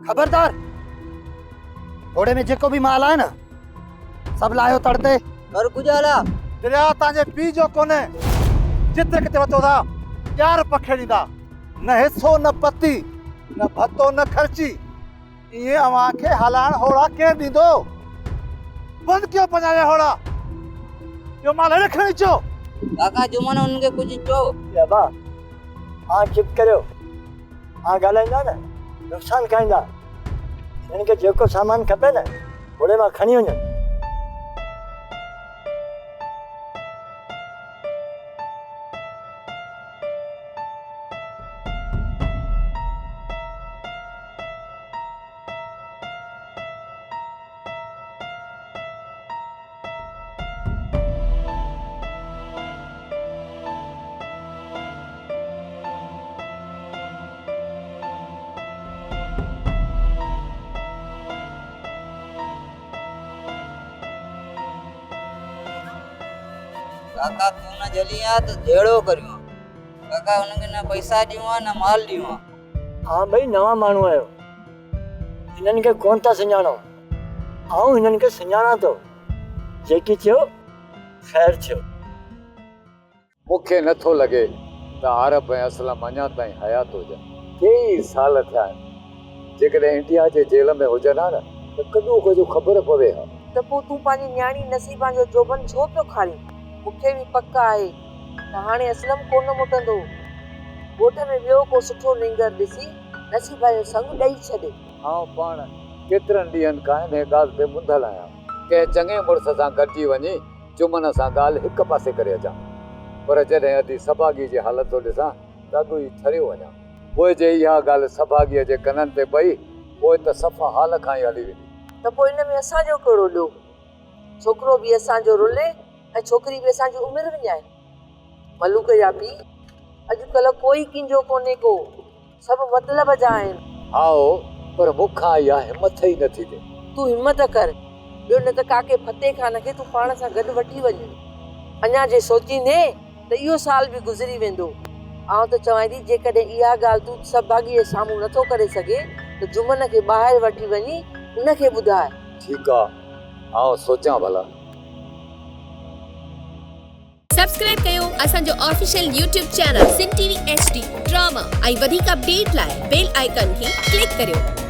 खबरदार, घोड़े में जेको भी माल आहे न सब लायो तड़ते। और गुजाला दरिया ताजे पी जो कोने जिते किते वतो था यार पखेड़ींदा न हिस्सो न पत्ती न भत्तो न खर्ची। ये अवां खे हलाण होड़ा के दीदो? बंद क्यों पजाए होड़ा? यो माल हेड़े खणी चो। काका जुमन उनके कुछ चो। या बा हां चुप करो। हां गालाइंदा न नुकसान काइंदा। इनके जेको सामान खपे न घोड़े में खणी वञो। काका तू न जली आ तो झेड़ो करियो। काका उनके न पैसा दियो न माल दियो। हाँ भाई नवा माण्हू आयो। इन्हनि खे कोन था सुञाणो। आऊं इन्हनि खे सुञाणा थो। जेकी थियो ख़ैर थियो। मूंखे नथो लॻे त अरब ऐं असलम अञा ताईं हयात हुजनि। कई साल थिया आहिनि। जेकॾहिं इंडिया जे जेल में हुजनि हा न त कॾो कुझु ख़बर पवे हा। त पोइ तूं पंहिंजी न्याणी नसीबा जो जोबन छो पियो खारी? मूंखे बि पक आहे त हाणे असलम कोन मोटंदो। ॻोठ में ॿियो को सुठो लिंगर ॾिसी नसीबा जो संग ॾेई छॾे। आउं पाण केतिरनि ॾींहंनि खां हिन ॻाल्हि ते मुंधल आहियां। कंहिं चङे मुड़ुस सां गॾिजी वञी जुमन सां ॻाल्हि हिकु पासे करे अचां, पर जॾहिं अधी सभागी जी हालत थो ॾिसां त अॻु ई ठरियो वञां। पोइ जे इहा ॻाल्हि सभागीअ जे कननि ते पई पोइ त सफ़ा हाल खां ई हली वेंदी। त पोइ इन में असांजो कहिड़ो ॾियो? छोकिरो बि असांजो रुले ऐं छोकिरी बि असांजी उमिरि विञाए। मलूक जा पीउ अॼुकल्ह कोई कंहिंजो कोन्हे को, सभु मतिलब जा आहिनि। आओ पर मूंखां इहा हिमत ई नथी थिए। तूं हिमत कर, ॿियो न त काके फते खान खे तूं पाण सां गॾु वठी वञ। अञा जे सोचींदे त इहो साल बि गुज़री वेंदो। आउं त चवां थी जेकॾहिं इहा ॻाल्हि तूं सभागी जे साम्हूं नथो करे सघे त जुमन खे ॿाहिरि वठी वञी उनखे ॿुधाए। ठीकु आहे, आउं सोचां भला। सब्सक्राइब कयो असांजो ऑफिशियल यूट्यूब चैनल सिन टीवी HD ड्रामा ऐं वधीक अपडेट लाइ बेल आइकन खे क्लिक करियो।